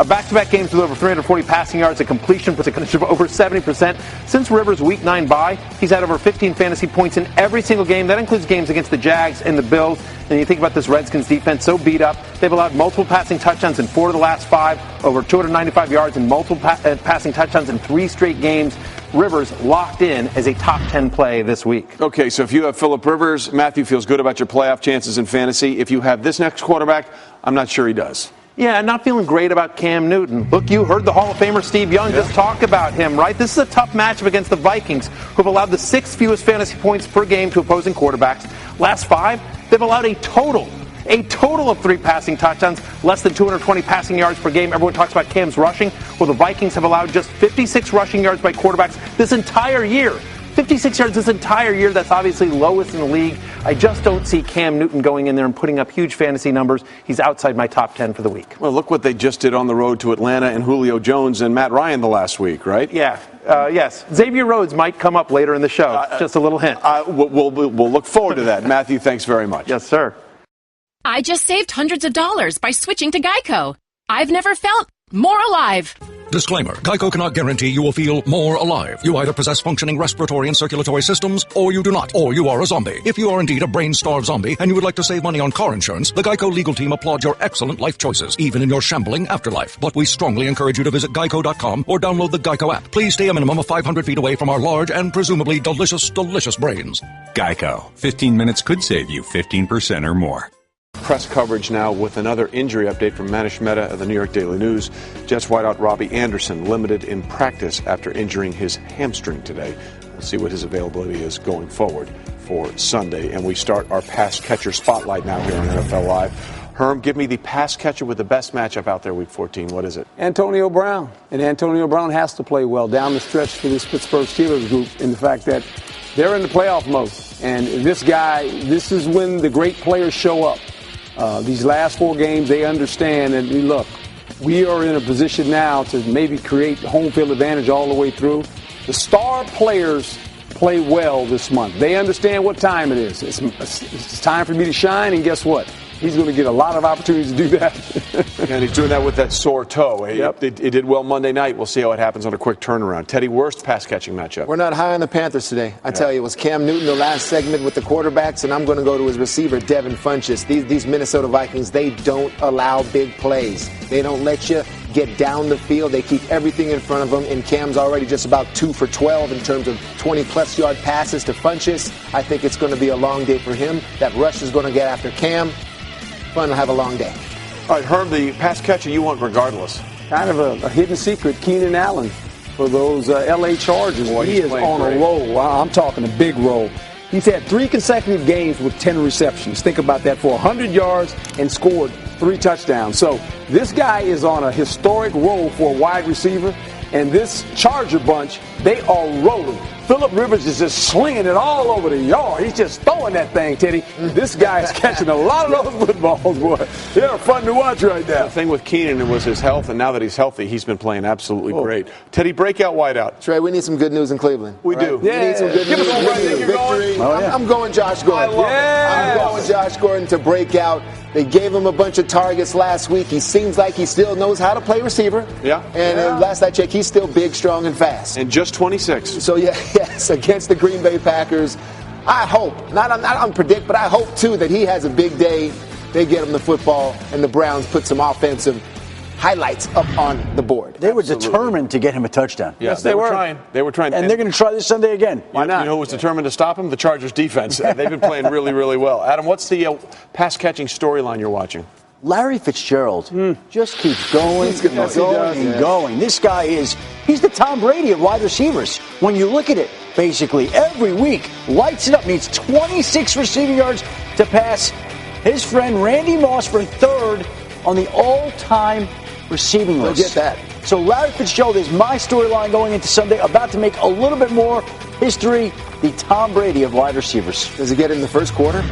Back-to-back games with over 340 passing yards, a completion percentage of over 70%. Since Rivers' Week 9 bye, he's had over 15 fantasy points in every single game. That includes games against the Jags and the Bills. And you think about this Redskins defense, so beat up. They've allowed multiple passing touchdowns in 4 of the last 5, over 295 yards and multiple passing touchdowns in 3 straight games. Rivers locked in as a top 10 play this week. Okay, so if you have Phillip Rivers, Matthew feels good about your playoff chances in fantasy. If you have this next quarterback, I'm not sure he does. Yeah, not feeling great about Cam Newton. Look, you heard the Hall of Famer Steve Young just talk about him, right? This is a tough matchup against the Vikings, who have allowed the 6th fewest fantasy points per game to opposing quarterbacks. Last 5, they've allowed a total of 3 passing touchdowns, less than 220 passing yards per game. Everyone talks about Cam's rushing. Well, the Vikings have allowed just 56 rushing yards by quarterbacks this entire year. 56 yards this entire year. That's obviously lowest in the league. I just don't see Cam Newton going in there and putting up huge fantasy numbers. He's outside my top 10 for the week. Well, look what they just did on the road to Atlanta and Julio Jones and Matt Ryan the last week, right? Yeah. Yes. Xavier Rhodes might come up later in the show. Just a little hint. We'll look forward to that. Matthew, thanks very much. Yes, sir. I just saved hundreds of dollars by switching to Geico. I've never felt more alive. Disclaimer. Geico cannot guarantee you will feel more alive. You either possess functioning respiratory and circulatory systems, or you do not, or you are a zombie. If you are indeed a brain-starved zombie and you would like to save money on car insurance, the Geico legal team applauds your excellent life choices, even in your shambling afterlife. But we strongly encourage you to visit geico.com or download the Geico app. Please stay a minimum of 500 feet away from our large and presumably delicious, delicious brains. Geico. 15 minutes could save you 15% or more. Press coverage now with another injury update from Manish Mehta of the New York Daily News. Jets wideout Robbie Anderson limited in practice after injuring his hamstring today. We'll see what his availability is going forward for Sunday. And we start our pass catcher spotlight now here on NFL Live. Herm, give me the pass catcher with the best matchup out there week 14. What is it? Antonio Brown. And Antonio Brown has to play well down the stretch for this Pittsburgh Steelers group in the fact that they're in the playoff mode. And this guy, this is when the great players show up. These last 4 games, they understand, and look, we are in a position now to maybe create home field advantage all the way through. The star players play well this month. They understand what time it is. It's time for me to shine, and guess what? He's going to get a lot of opportunities to do that. And he's doing that with that sore toe. Yep. It did well Monday night. We'll see how it happens on a quick turnaround. Teddy, worst pass-catching matchup? We're not high on the Panthers today. I tell you, it was Cam Newton the last segment with the quarterbacks, and I'm going to go to his receiver, Devin Funchess. These Minnesota Vikings, they don't allow big plays. They don't let you get down the field. They keep everything in front of them, and Cam's already just about 2 for 12 in terms of 20-plus yard passes to Funchess. I think it's going to be a long day for him. That rush is going to get after Cam. Fun to have a long day. All right, Herb, the pass catcher you want regardless. Kind of a hidden secret, Keenan Allen for those L.A. Chargers. Boy, he is on a roll. I'm talking a big roll. He's had 3 consecutive games with 10 receptions. Think about that, for 100 yards and scored 3 touchdowns. So this guy is on a historic roll for a wide receiver. And this Charger bunch, they are rolling. Phillip Rivers is just slinging it all over the yard. He's just throwing that thing, Teddy. This guy is catching a lot of those footballs, boy. They're fun to watch right now. The thing with Keenan was his health, and now that he's healthy, he's been playing absolutely great. Teddy, breakout wideout. Trey, we need some good news in Cleveland. We do. We need some good news. Victory. I'm going Josh Gordon. I'm going Josh Gordon to break out. They gave him a bunch of targets last week. He seems like he still knows how to play receiver. Yeah. And last I checked, he's still big, strong, and fast. And just 26. So, yes, against the Green Bay Packers, I hope, not on predict, but I hope, too, that he has a big day. They get him the football, and the Browns put some offensive highlights up on the board. They were determined to get him a touchdown. Yes, they were trying. They were trying. And they're going to try this Sunday again. Why not? You know who was determined to stop him? The Chargers defense. They've been playing really, really well. Adam, what's the pass-catching storyline you're watching? Larry Fitzgerald just keeps going and going. This guy he's the Tom Brady of wide receivers. When you look at it, basically every week, lights it up. Needs 26 receiving yards to pass his friend Randy Moss for third on the all-time receiving list. Get that. So Larry Fitzgerald is my storyline going into Sunday, about to make a little bit more history, the Tom Brady of wide receivers. Does he get in the first quarter?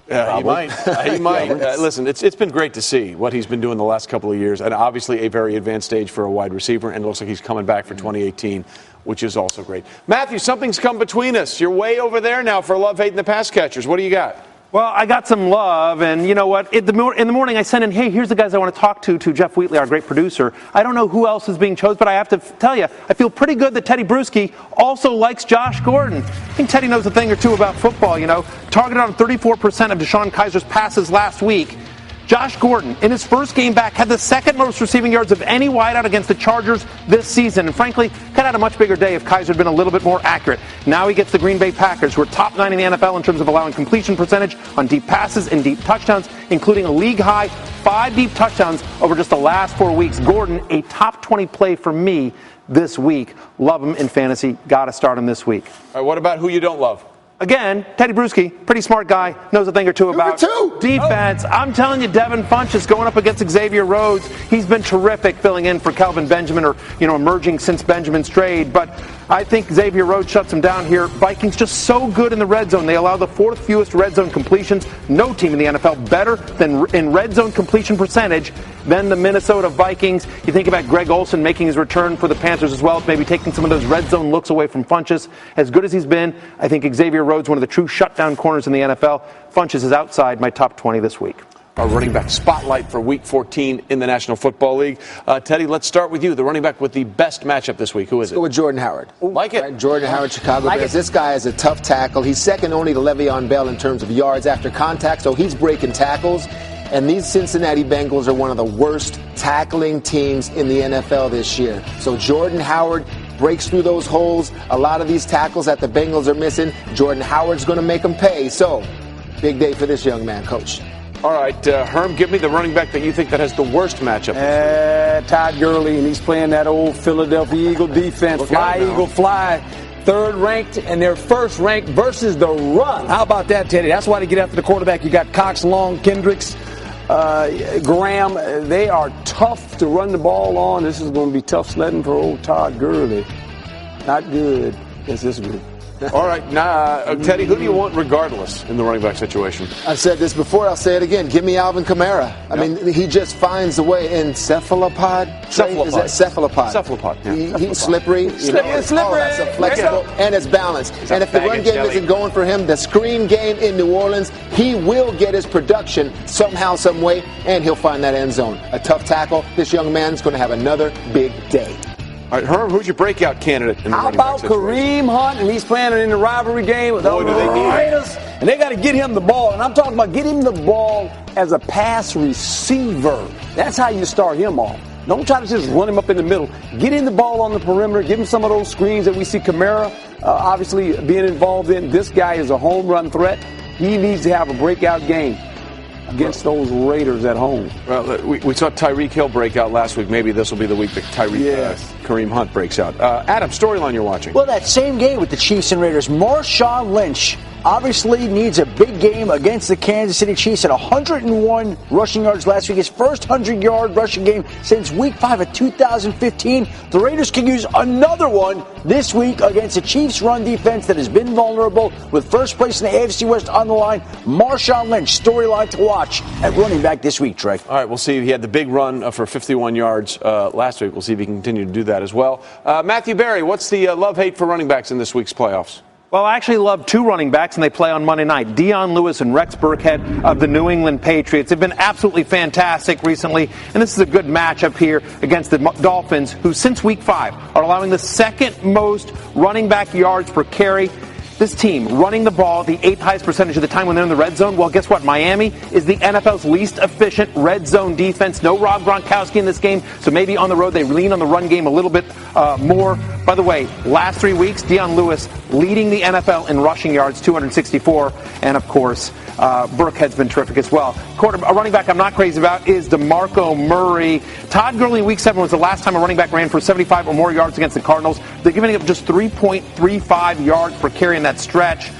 Yeah, he might. He might. Listen, it's been great to see what he's been doing the last couple of years, and obviously a very advanced stage for a wide receiver, and it looks like he's coming back for 2018, which is also great. Matthew, something's come between us. You're way over there now for love, hate, and the pass catchers. What do you got? Well, I got some love, and you know what? In the morning, I sent in, hey, here's the guys I want to talk to Jeff Wheatley, our great producer. I don't know who else is being chosen, but I have to tell you, I feel pretty good that Teddy Bruschi also likes Josh Gordon. I think Teddy knows a thing or two about football, you know. Targeted on 34% of DeShone Kizer's passes last week. Josh Gordon, in his first game back, had the second most receiving yards of any wideout against the Chargers this season. And frankly, could have had a much bigger day if Kizer had been a little bit more accurate. Now he gets the Green Bay Packers, who are top 9 in the NFL in terms of allowing completion percentage on deep passes and deep touchdowns, including a league-high 5 deep touchdowns over just the last 4 weeks. Gordon, a top 20 play for me this week. Love him in fantasy. Got to start him this week. All right, what about who you don't love? Again, Teddy Bruschi, pretty smart guy, knows a thing or two about defense. I'm telling you, Devin Funchess going up against Xavier Rhodes. He's been terrific filling in for Kelvin Benjamin, or, you know, emerging since Benjamin's trade. But I think Xavier Rhodes shuts him down here. Vikings just so good in the red zone. They allow the 4th fewest red zone completions. No team in the NFL better than in red zone completion percentage than the Minnesota Vikings. You think about Greg Olsen making his return for the Panthers as well, maybe taking some of those red zone looks away from Funchess. As good as he's been, I think Xavier Rhodes, one of the true shutdown corners in the NFL. Funchess is outside my top 20 this week. Our running back spotlight for Week 14 in the National Football League. Teddy, let's start with you. The running back with the best matchup this week. Who is it? Let's go with Jordan Howard. Like it. Right, Jordan Howard, Chicago Bears. This guy is a tough tackle. He's second only to Le'Veon Bell in terms of yards after contact, so he's breaking tackles. And these Cincinnati Bengals are one of the worst tackling teams in the NFL this year. So Jordan Howard breaks through those holes. A lot of these tackles that the Bengals are missing, Jordan Howard's going to make them pay. So, big day for this young man, Coach. All right, Herm, give me the running back that you think that has the worst matchup. Todd Gurley, and he's playing that old Philadelphia Eagle defense. Fly, Eagle, fly. Third ranked and their first ranked versus the run. How about that, Teddy? That's why they get after the quarterback. You got Cox, Long, Kendricks, Graham. They are tough to run the ball on. This is going to be tough sledding for old Todd Gurley. Not good. Yes, this is good. All right, Teddy, who do you want regardless in the running back situation? I've said this before, I'll say it again. Give me Alvin Kamara. I mean, he just finds a way. In cephalopod? Cephalopod. Is that cephalopod? Cephalopod, yeah. He's slippery. Slippery. That's a flexible, and it's balanced. And if the run game isn't going for him, the screen game in New Orleans, he will get his production somehow, some way, and he'll find that end zone. A tough tackle. This young man's going to have another big day. All right, Herm, who's your breakout candidate in the How about Kareem Hunt? And he's playing in the rivalry game with the Raiders. And they got to get him the ball. And I'm talking about get him the ball as a pass receiver. That's how you start him off. Don't try to just run him up in the middle. Get him the ball on the perimeter. Give him some of those screens that we see Kamara obviously being involved in. This guy is a home run threat. He needs to have a breakout game against those Raiders at home. Well, we saw Tyreek Hill break out last week. Maybe this will be the week that Kareem Hunt breaks out. Adam, storyline you're watching. Well, that same game with the Chiefs and Raiders, Marshawn Lynch obviously needs a big game against the Kansas City Chiefs at 101 rushing yards last week. His first 100-yard rushing game since Week 5 of 2015. The Raiders can use another one this week against the Chiefs' run defense that has been vulnerable. With first place in the AFC West on the line, Marshawn Lynch, storyline to watch at running back this week, Trey. All right, we'll see. He had the big run for 51 yards last week. We'll see if he can continue to do that as well. Matthew Berry, what's the love-hate for running backs in this week's playoffs? Well, I actually love two running backs, and they play on Monday night. Dion Lewis and Rex Burkhead of the New England Patriots have been absolutely fantastic recently, and this is a good matchup here against the Dolphins, who since Week 5 are allowing the second most running back yards per carry. This team running the ball the 8th highest percentage of the time when they're in the red zone. Well, guess what? Miami is the NFL's least efficient red zone defense. No Rob Gronkowski in this game, so maybe on the road they lean on the run game a little bit more. By the way, last 3 weeks, Dion Lewis leading the NFL in rushing yards, 264, and of course, Burkhead's been terrific as well. A running back I'm not crazy about is DeMarco Murray. Todd Gurley in Week 7 was the last time a running back ran for 75 or more yards against the Cardinals. They're giving up just 3.35 yards per carry in that stretch.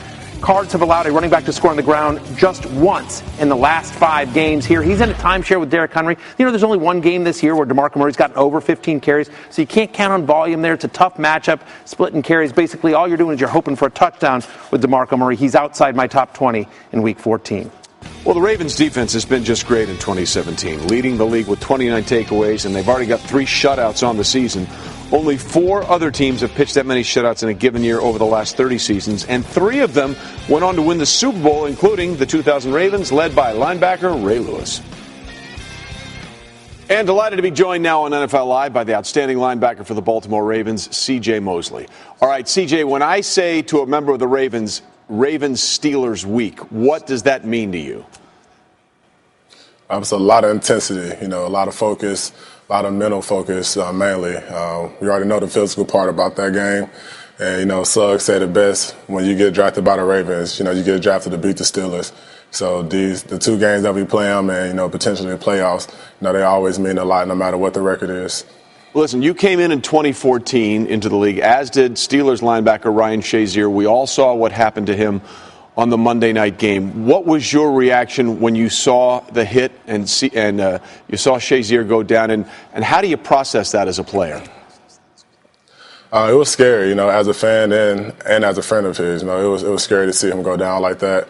Cards have allowed a running back to score on the ground just once in the last 5 games here. He's in a timeshare with Derrick Henry. You know, there's only one game this year where DeMarco Murray's gotten over 15 carries, so you can't count on volume there. It's a tough matchup. Splitting carries, basically all you're doing is you're hoping for a touchdown with DeMarco Murray. He's outside my top 20 in Week 14. Well, the Ravens' defense has been just great in 2017, leading the league with 29 takeaways, and they've already got 3 shutouts on the season. Only 4 other teams have pitched that many shutouts in a given year over the last 30 seasons, and 3 of them went on to win the Super Bowl, including the 2000 Ravens, led by linebacker Ray Lewis. And delighted to be joined now on NFL Live by the outstanding linebacker for the Baltimore Ravens, C.J. Mosley. All right, C.J., when I say to a member of the Ravens-Steelers week, what does that mean to you? It's a lot of intensity, a lot of focus. A lot of mental focus, mainly. We already know the physical part about that game. And, Suggs said it best, when you get drafted by the Ravens, you get drafted to beat the Steelers. So the 2 games that we play them and, potentially the playoffs, they always mean a lot no matter what the record is. Listen, you came in 2014 into the league, as did Steelers linebacker Ryan Shazier. We all saw what happened to him on the Monday night game. What was your reaction when you saw the hit and you saw Shazier go down, and how do you process that as a player? It was scary, as a fan and as a friend of his. It was scary to see him go down like that.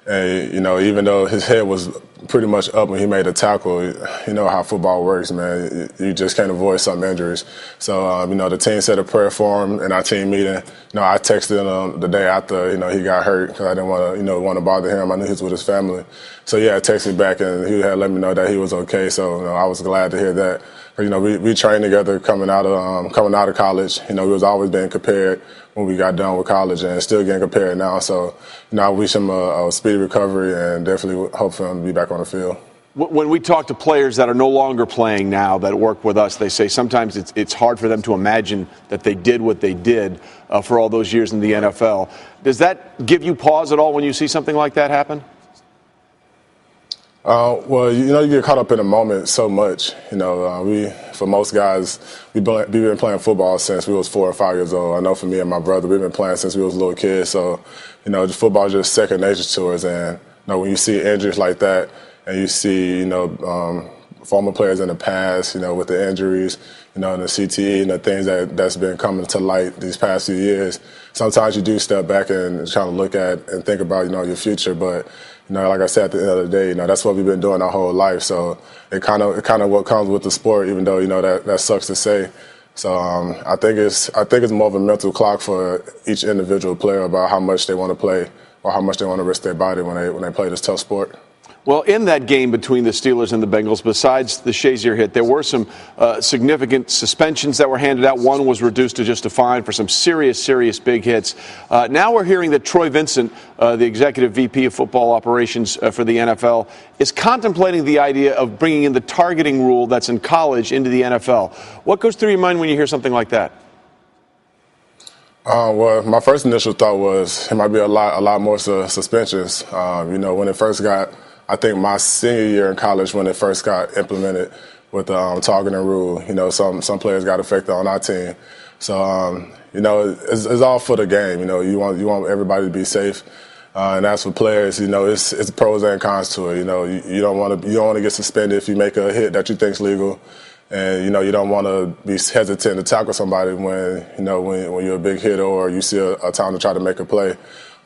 And, even though his head was pretty much up when he made a tackle, you know how football works, man. You just can't avoid some injuries. So, the team said a prayer for him in our team meeting. I texted him the day after, he got hurt because I didn't want to bother him. I knew he was with his family. So, yeah, I texted me back, and he had let me know that he was okay. So, I was glad to hear that. We trained together coming out of college. We was always being compared when we got done with college, and still getting compared now. So, I wish him a speedy recovery, and definitely hope for him to be back on the field. When we talk to players that are no longer playing now that work with us, they say sometimes it's hard for them to imagine that they did what they did for all those years in the NFL. Does that give you pause at all when you see something like that happen? Well, you get caught up in the moment so much. For most guys, we've been playing football since we was 4 or 5 years old. I know for me and my brother, we've been playing since we was little kids. So, football is just second nature to us. And, when you see injuries like that, and you see, former players in the past, with the injuries, and the CTE and the things that's been coming to light these past few years, sometimes you do step back and try to look at and think about, your future. But, like I said, at the end of the day, that's what we've been doing our whole life. So it kind of what comes with the sport, even though, that sucks to say. So I think it's more of a mental clock for each individual player about how much they want to play or how much they want to risk their body when they play this tough sport. Well, in that game between the Steelers and the Bengals, besides the Shazier hit, there were some significant suspensions that were handed out. One was reduced to just a fine for some serious big hits. Now we're hearing that Troy Vincent, the executive VP of football operations for the NFL, is contemplating the idea of bringing in the targeting rule that's in college into the NFL. What goes through your mind when you hear something like that? Well, my first initial thought was it might be a lot more suspensions. When it first got, I think my senior year in college, when it first got implemented with the targeting rule, some players got affected on our team. So, it's all for the game. You want everybody to be safe. And as for players, it's pros and cons to it. You don't want to get suspended if you make a hit that you think's legal, and you don't want to be hesitant to tackle somebody when you're a big hitter or you see a time to try to make a play.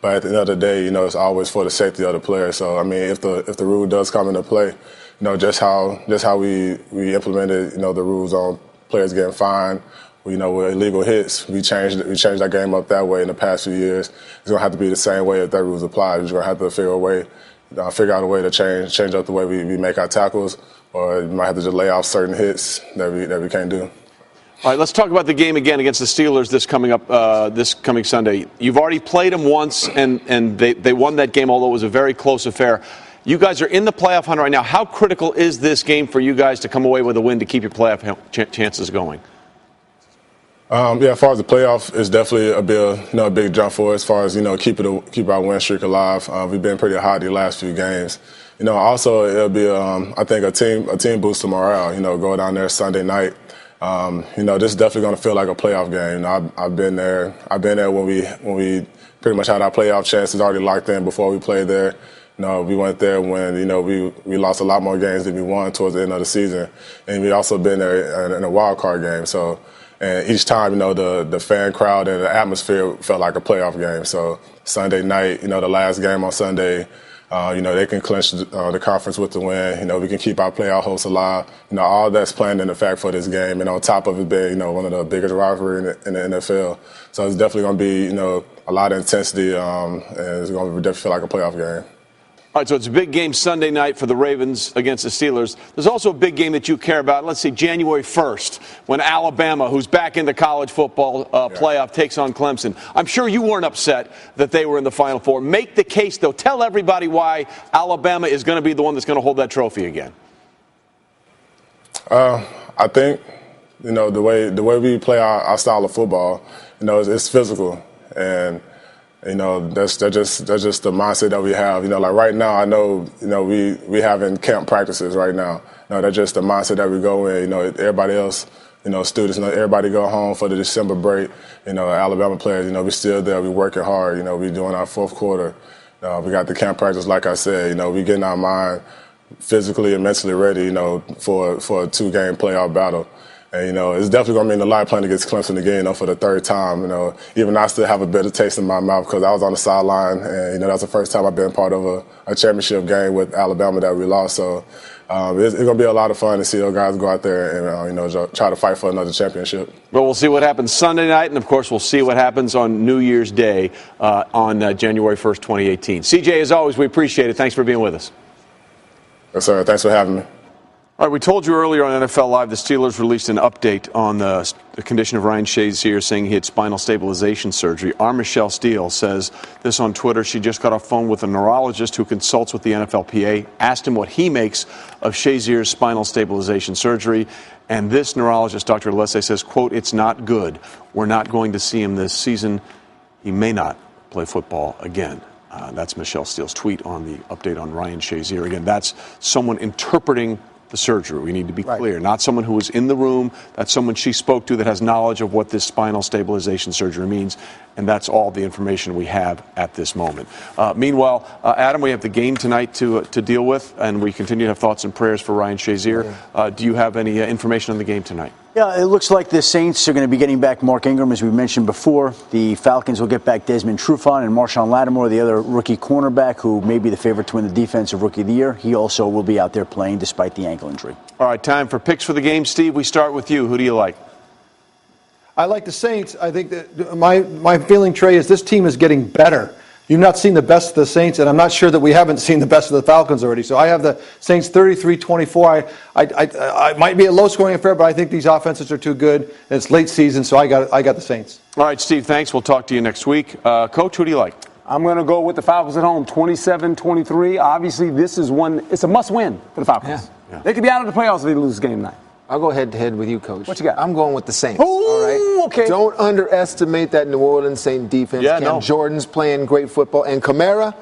But at the end of the day, it's always for the safety of the player. So I mean, if the rule does come into play, just how we implemented the rules on players getting fined. With illegal hits, we changed that game up that way in the past few years. It's gonna have to be the same way if that rules apply. We're gonna have to figure out a way to change up the way we make our tackles, or you might have to just lay off certain hits that we can't do. All right, let's talk about the game again against the Steelers this coming Sunday. You've already played them once, and they won that game, although it was a very close affair. You guys are in the playoff hunt right now. How critical is this game for you guys to come away with a win to keep your playoff chances going? As far as the playoff, it's definitely a big jump for us as far as, keep our win streak alive. We've been pretty hot the last few games. Also it'll be, I think a team boost to morale, go down there Sunday night. This is definitely going to feel like a playoff game. I've been there when we pretty much had our playoff chances already locked in before we played there. We went there when, we lost a lot more games than we won towards the end of the season. And we also been there in a wild card game. And each time, the fan crowd and the atmosphere felt like a playoff game. So Sunday night, the last game on Sunday, they can clinch the conference with the win. We can keep our playoff hopes alive. All that's planned in effect for this game. And on top of it being, one of the biggest rivalries in the NFL. So it's definitely going to be, a lot of intensity, and it's going to definitely feel like a playoff game. All right, so it's a big game Sunday night for the Ravens against the Steelers. There's also a big game that you care about. Let's see, January 1st, when Alabama, who's back in the college football playoff, takes on Clemson. I'm sure you weren't upset that they were in the Final Four. Make the case, though. Tell everybody why Alabama is going to be the one that's going to hold that trophy again. I think, the way we play our style of football, it's physical. And that's just the mindset that we have. Like right now, I know, we having camp practices right now. That's just the mindset that we go in. Everybody else, students, everybody go home for the December break. Alabama players, we still there. We working hard. We doing our fourth quarter. We got the camp practice, like I said. We getting our mind physically and mentally ready, for a 2-game playoff battle. And, it's definitely going to mean a lot playing against Clemson again, for the third time. Even I still have a bitter taste in my mouth because I was on the sideline, and, that's the first time I've been part of a championship game with Alabama that we lost. So it's going to be a lot of fun to see those guys go out there and, try to fight for another championship. Well, we'll see what happens Sunday night, and, of course, we'll see what happens on New Year's Day on January 1st, 2018. CJ, as always, we appreciate it. Thanks for being with us. Yes, sir. Thanks for having me. All right, we told you earlier on NFL Live the Steelers released an update on the condition of Ryan Shazier, saying he had spinal stabilization surgery. Our Michelle Steele says this on Twitter. She just got off phone with a neurologist who consults with the NFLPA, asked him what he makes of Shazier's spinal stabilization surgery. And this neurologist, Dr. Alessi, says, quote, "It's not good. We're not going to see him this season. He may not play football again." That's Michelle Steele's tweet on the update on Ryan Shazier. Again, that's someone interpreting the surgery. We need to be clear. Not someone who was in the room. That's someone she spoke to that has knowledge of what this spinal stabilization surgery means. And that's all the information we have at this moment. Meanwhile, Adam, we have the game tonight to deal with, and we continue to have thoughts and prayers for Ryan Shazier. Do you have any information on the game tonight? Yeah, it looks like the Saints are going to be getting back Mark Ingram, as we mentioned before. The Falcons will get back Desmond Trufant and Marshawn Lattimore, the other rookie cornerback, who may be the favorite to win the Defensive Rookie of the Year. He also will be out there playing despite the ankle injury. All right, time for picks for the game. Steve, we start with you. Who do you like? I like the Saints. I think that my feeling, Trey, is this team is getting better. You've not seen the best of the Saints, and I'm not sure that we haven't seen the best of the Falcons already. So I have the Saints 33-24. I might be a low-scoring affair, but I think these offenses are too good. And it's late season, so I got the Saints. All right, Steve, thanks. We'll talk to you next week. Coach, who do you like? I'm going to go with the Falcons at home, 27-23. Obviously, this is it's a must-win for the Falcons. Yeah. They could be out of the playoffs if they lose game tonight. I'll go head-to-head with you, Coach. What you got? I'm going with the Saints. Ooh, all right? Okay. Don't underestimate that New Orleans Saint defense. Yeah, Cam Jordan's playing great football. And Kamara,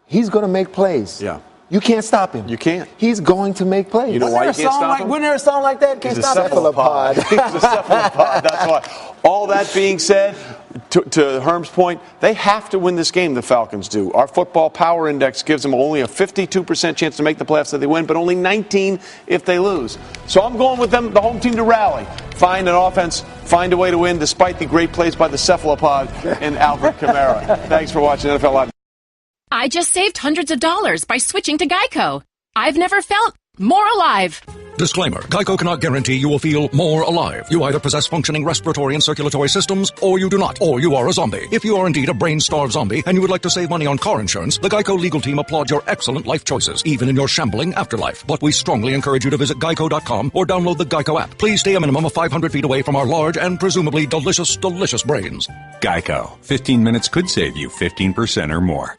he's going to make plays. Yeah. You can't stop him. You can't. He's going to make plays. You know why you can't stop him? Wasn't there a song like that? Can't He's a stop him. cephalopod. He's a cephalopod. That's why. All that being said, to Herm's point, they have to win this game, the Falcons do. Our football power index gives them only a 52% chance to make the playoffs if they win, but only 19 if they lose. So I'm going with them, the home team, to rally, find an offense, find a way to win, despite the great plays by the cephalopod and Alvin Kamara. Thanks for watching NFL Live. I just saved hundreds of dollars by switching to Geico. I've never felt more alive. Disclaimer. Geico cannot guarantee you will feel more alive. You either possess functioning respiratory and circulatory systems, or you do not, or you are a zombie. If you are indeed a brain-starved zombie and you would like to save money on car insurance, the Geico legal team applauds your excellent life choices, even in your shambling afterlife. But we strongly encourage you to visit geico.com or download the Geico app. Please stay a minimum of 500 feet away from our large and presumably delicious, delicious brains. Geico. 15 minutes could save you 15% or more.